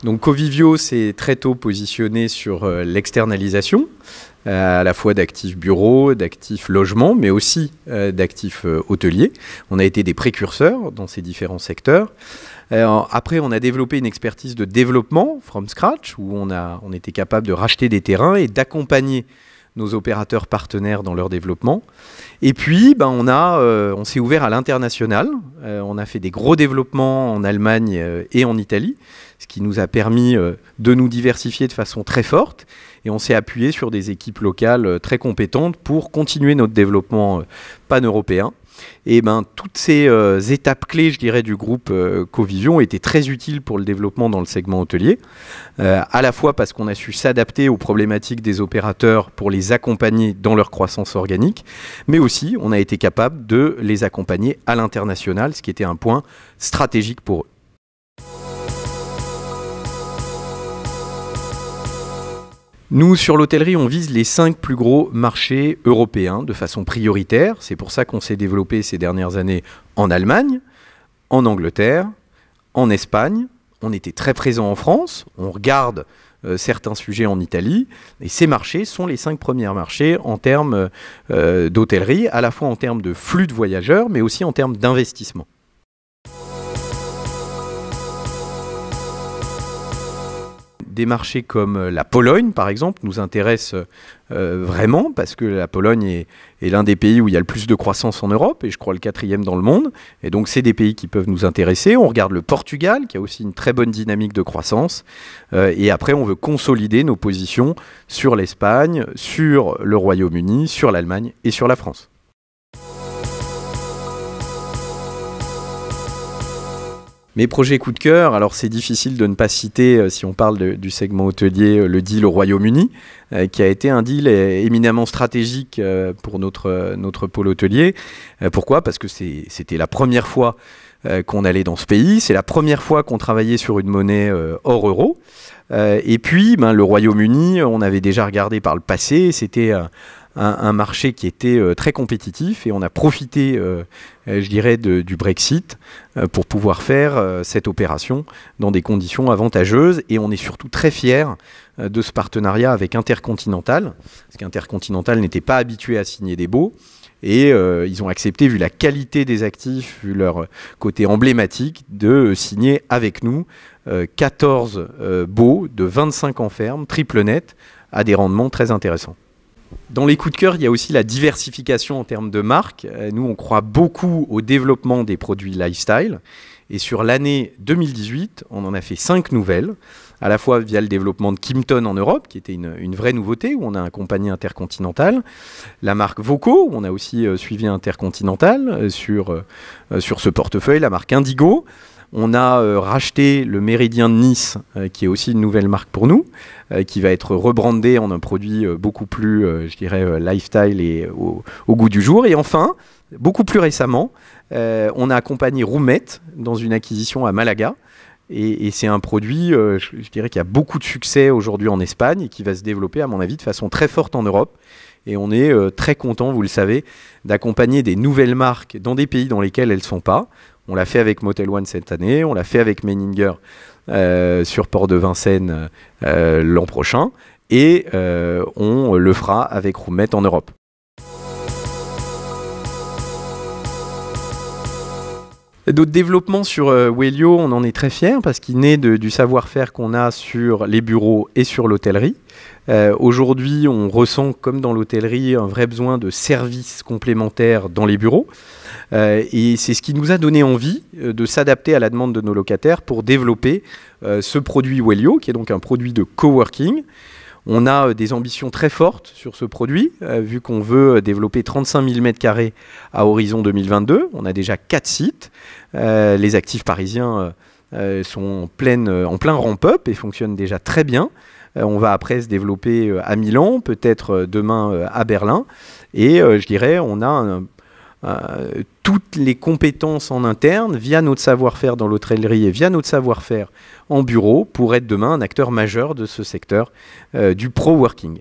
Donc Covivio s'est très tôt positionné sur l'externalisation, à la fois d'actifs bureaux, d'actifs logements, mais aussi d'actifs hôteliers. On a été des précurseurs dans ces différents secteurs. Après, on a développé une expertise de développement from scratch, où on était capable de racheter des terrains et d'accompagner nos opérateurs partenaires dans leur développement. Et puis, on s'est ouvert à l'international. On a fait des gros développements en Allemagne et en Italie, ce qui nous a permis de nous diversifier de façon très forte. Et on s'est appuyé sur des équipes locales très compétentes pour continuer notre développement pan-européen. Et toutes ces étapes clés, je dirais, du groupe Covivio ont été très utiles pour le développement dans le segment hôtelier, à la fois parce qu'on a su s'adapter aux problématiques des opérateurs pour les accompagner dans leur croissance organique, mais aussi on a été capable de les accompagner à l'international, ce qui était un point stratégique pour eux. Nous, sur l'hôtellerie, on vise les 5 plus gros marchés européens de façon prioritaire. C'est pour ça qu'on s'est développé ces dernières années en Allemagne, en Angleterre, en Espagne. On était très présent en France. On regarde certains sujets en Italie. Et ces marchés sont les 5 premiers marchés en termes d'hôtellerie, à la fois en termes de flux de voyageurs, mais aussi en termes d'investissement. Des marchés comme la Pologne, par exemple, nous intéressent vraiment parce que la Pologne est l'un des pays où il y a le plus de croissance en Europe et je crois le 4e dans le monde. Et donc, c'est des pays qui peuvent nous intéresser. On regarde le Portugal, qui a aussi une très bonne dynamique de croissance. Et après, on veut consolider nos positions sur l'Espagne, sur le Royaume-Uni, sur l'Allemagne et sur la France. Mes projets coup de cœur, alors c'est difficile de ne pas citer, si on parle du segment hôtelier, le deal au Royaume-Uni, qui a été un deal éminemment stratégique pour notre pôle hôtelier. Pourquoi ? Parce que c'était la première fois qu'on allait dans ce pays, c'est la première fois qu'on travaillait sur une monnaie hors euro. Et puis, le Royaume-Uni, on avait déjà regardé par le passé, c'était un marché qui était très compétitif et on a profité, je dirais, du Brexit pour pouvoir faire cette opération dans des conditions avantageuses. Et on est surtout très fiers de ce partenariat avec Intercontinental, parce qu'Intercontinental n'était pas habitué à signer des baux. Et ils ont accepté, vu la qualité des actifs, vu leur côté emblématique, de signer avec nous 14 baux de 25 ans ferme, triple net, à des rendements très intéressants. Dans les coups de cœur, il y a aussi la diversification en termes de marques. Nous, on croit beaucoup au développement des produits lifestyle. Et sur l'année 2018, on en a fait 5 nouvelles, à la fois via le développement de Kimpton en Europe, qui était une vraie nouveauté, où on a accompagné Intercontinental. La marque Voco, où on a aussi suivi Intercontinental sur ce portefeuille. La marque Indigo. On a racheté le Méridien de Nice, qui est aussi une nouvelle marque pour nous, qui va être rebrandé en un produit beaucoup plus, je dirais, lifestyle et au goût du jour. Et enfin, beaucoup plus récemment, on a accompagné Roumet dans une acquisition à Malaga. Et c'est un produit, je dirais, qui a beaucoup de succès aujourd'hui en Espagne et qui va se développer, à mon avis, de façon très forte en Europe. Et on est très content, vous le savez, d'accompagner des nouvelles marques dans des pays dans lesquels elles ne sont pas. On l'a fait avec Motel One cette année, on l'a fait avec Meininger sur Port de Vincennes l'an prochain, et on le fera avec Roumet en Europe. D'autres développements sur Wellio, on en est très fiers parce qu'il naît du savoir-faire qu'on a sur les bureaux et sur l'hôtellerie. Aujourd'hui, on ressent, comme dans l'hôtellerie, un vrai besoin de services complémentaires dans les bureaux. Et c'est ce qui nous a donné envie de s'adapter à la demande de nos locataires pour développer ce produit Wellio, qui est donc un produit de coworking. On a des ambitions très fortes sur ce produit, vu qu'on veut développer 35 000 m² à horizon 2022. On a déjà 4 sites. Les actifs parisiens sont en plein ramp-up et fonctionnent déjà très bien. On va après se développer à Milan, peut-être demain à Berlin. Et je dirais, on a toutes les compétences en interne, via notre savoir-faire dans l'hôtellerie et via notre savoir-faire en bureau, pour être demain un acteur majeur de ce secteur du pro-working.